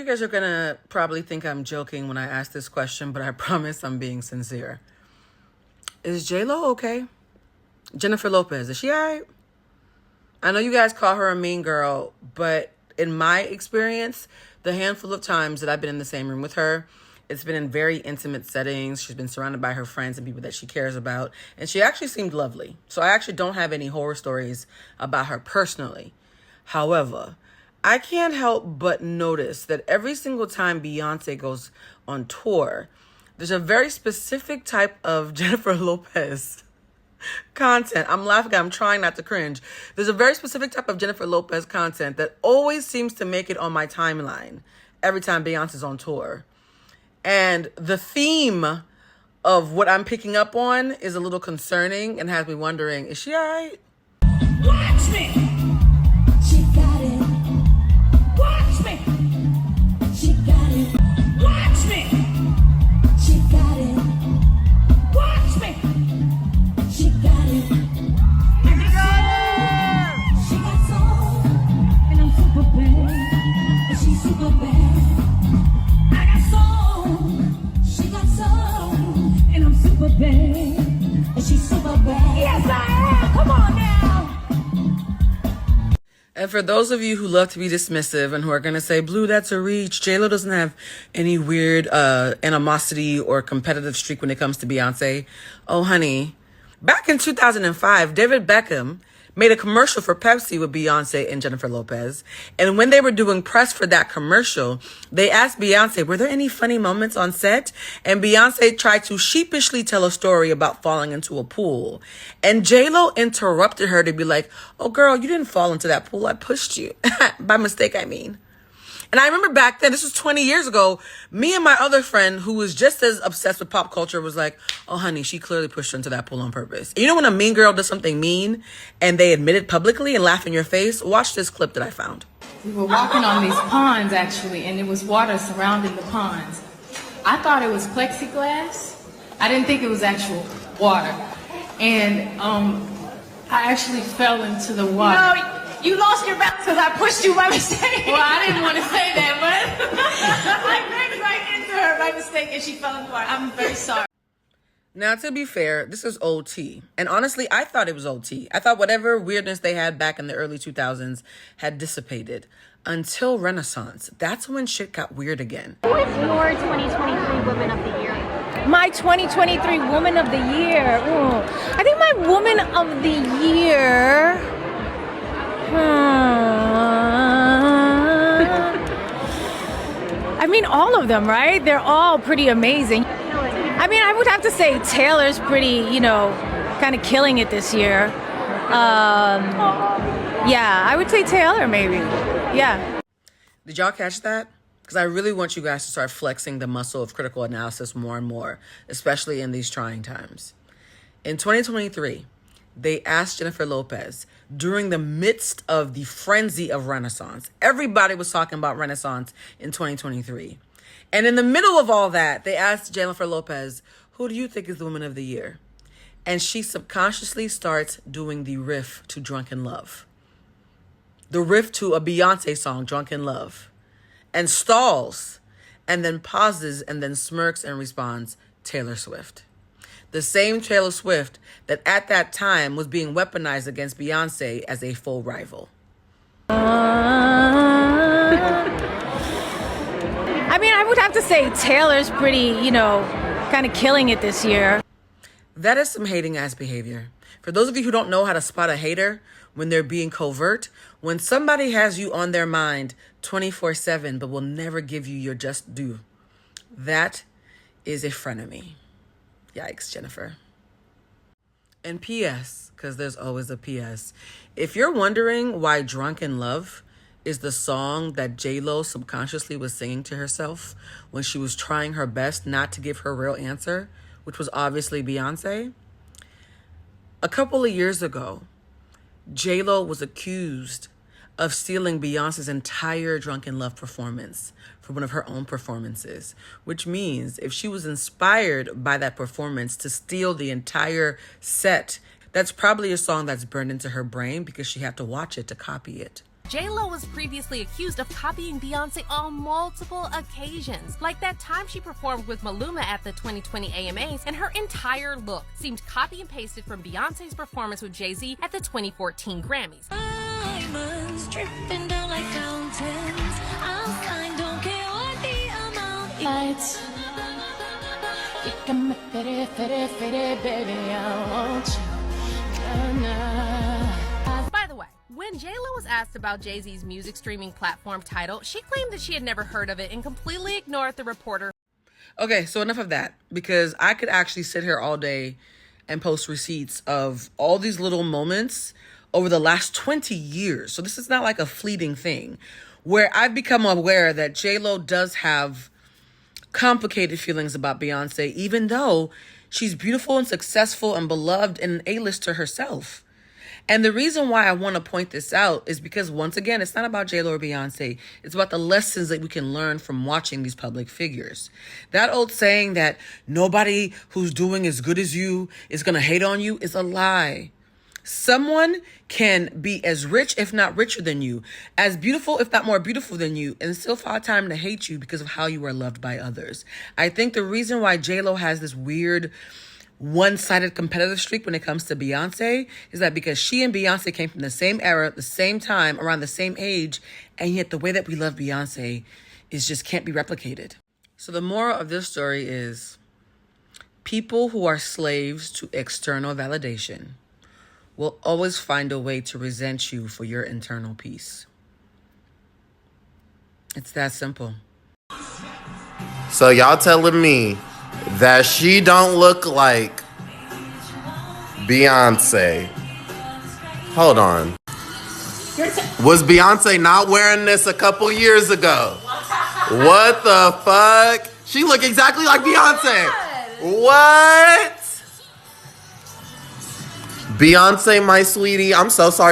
You guys are gonna probably think I'm joking when I ask this question, but I promise I'm being sincere. Is J-Lo okay? Jennifer Lopez, is she all right? I know you guys call her a mean girl, but in my experience, the handful of times that I've been in the same room with her, it's been in very intimate settings. She's been surrounded by her friends and people that she cares about, and she actually seemed lovely. So I actually don't have any horror stories about her personally. However, I can't help but notice that every single time Beyonce goes on tour, there's a very specific type of Jennifer Lopez content. I'm laughing. I'm trying not to cringe. There's a very specific type of Jennifer Lopez content that always seems to make it on my timeline every time Beyonce's on tour. And the theme of what I'm picking up on is a little concerning and has me wondering, is she all right? Watch me! She got it. Watch me! She got it. Watch me! She got it. Watch me! She got it. She got soul, and I'm super bad, but she's super bad. I got soul, she got soul, and I'm super bad, but she's super bad. Yes, I am. Come on now. And for those of you who love to be dismissive and who are going to say, Blue, that's a reach. J-Lo doesn't have any weird animosity or competitive streak when it comes to Beyonce. Oh, honey. Back in 2005, David Beckham made a commercial for Pepsi with Beyonce and Jennifer Lopez. And when they were doing press for that commercial, they asked Beyonce, were there any funny moments on set? And Beyonce tried to sheepishly tell a story about falling into a pool. And J-Lo interrupted her to be like, oh, girl, you didn't fall into that pool. I pushed you. By mistake, I mean. And I remember back then, this was 20 years ago, me and my other friend who was just as obsessed with pop culture was like, oh, honey, she clearly pushed her into that pool on purpose. You know when a mean girl does something mean and they admit it publicly and laugh in your face? Watch this clip that I found. We were walking on these ponds, actually, and it was water surrounding the ponds. I thought it was plexiglass. I didn't think it was actual water. And I actually fell into the water. No, you lost your balance because I pushed you by mistake. Well, I didn't want to say that, but I ran right into her by mistake and she fell in the water. I'm very sorry. Now, to be fair, this is OT. And honestly, I thought it was OT. I thought whatever weirdness they had back in the early 2000s had dissipated until Renaissance. That's when shit got weird again. Who is your 2023 Woman of the Year? My 2023 Woman of the Year. Ooh. I think my Woman of the Year. I mean, all of them, right? They're all pretty amazing. I mean, I would have to say Taylor's pretty, kind of killing it this year. Yeah, I would say Taylor maybe. Yeah. Did y'all catch that? Because I really want you guys to start flexing the muscle of critical analysis more and more, especially in these trying times. In 2023, they asked Jennifer Lopez during the midst of the frenzy of Renaissance. Everybody was talking about Renaissance in 2023. And in the middle of all that, they asked Jennifer Lopez, who do you think is the Woman of the Year? And she subconsciously starts doing the riff to Drunken Love. The riff to a Beyonce song, Drunken Love. And stalls, and then pauses, and then smirks and responds, Taylor Swift. The same Taylor Swift that at that time was being weaponized against Beyonce as a full rival. I mean, I would have to say Taylor's pretty, kind of killing it this year. That is some hating ass behavior. For those of you who don't know how to spot a hater when they're being covert, when somebody has you on their mind 24/7 but will never give you your just due, that is a frenemy. Yikes, Jennifer. And P.S., because there's always a P.S., if you're wondering why Drunken Love is the song that J-Lo subconsciously was singing to herself when she was trying her best not to give her real answer, which was obviously Beyonce, a couple of years ago, J-Lo was accused of stealing Beyonce's entire Drunken Love performance for one of her own performances, which means if she was inspired by that performance to steal the entire set, that's probably a song that's burned into her brain because she had to watch it to copy it. J.Lo was previously accused of copying Beyonce on multiple occasions, like that time she performed with Maluma at the 2020 AMAs, and her entire look seemed copy and pasted from Beyonce's performance with Jay-Z at the 2014 Grammys. Diamonds dripping down like fountains. I'll sign, don't care what the amount. Lights. You can make fitty, fitty, fitty, baby, I want you. Nah, nah. By the way, when J.Lo was asked about Jay-Z's music streaming platform Tidal, she claimed that she had never heard of it and completely ignored the reporter. Okay, so enough of that, because I could actually sit here all day and post receipts of all these little moments over the last 20 years. So this is not like a fleeting thing, where I've become aware that J.Lo does have complicated feelings about Beyonce, even though she's beautiful and successful and beloved and an A-lister herself. And the reason why I want to point this out is because, once again, it's not about J.Lo or Beyonce. It's about the lessons that we can learn from watching these public figures. That old saying that nobody who's doing as good as you is going to hate on you is a lie. Someone can be as rich, if not richer than you, as beautiful, if not more beautiful than you, and still find time to hate you because of how you are loved by others. I think the reason why J.Lo has this weird one-sided competitive streak when it comes to Beyonce is that because she and Beyonce came from the same era, the same time, around the same age, and yet the way that we love Beyonce is just can't be replicated. So the moral of this story is people who are slaves to external validation will always find a way to resent you for your internal peace. It's that simple. So y'all telling me that she don't look like Beyonce? Hold on. Was Beyonce not wearing this a couple years ago? What the fuck? She look exactly like Beyonce. What? Beyonce, my sweetie, I'm so sorry.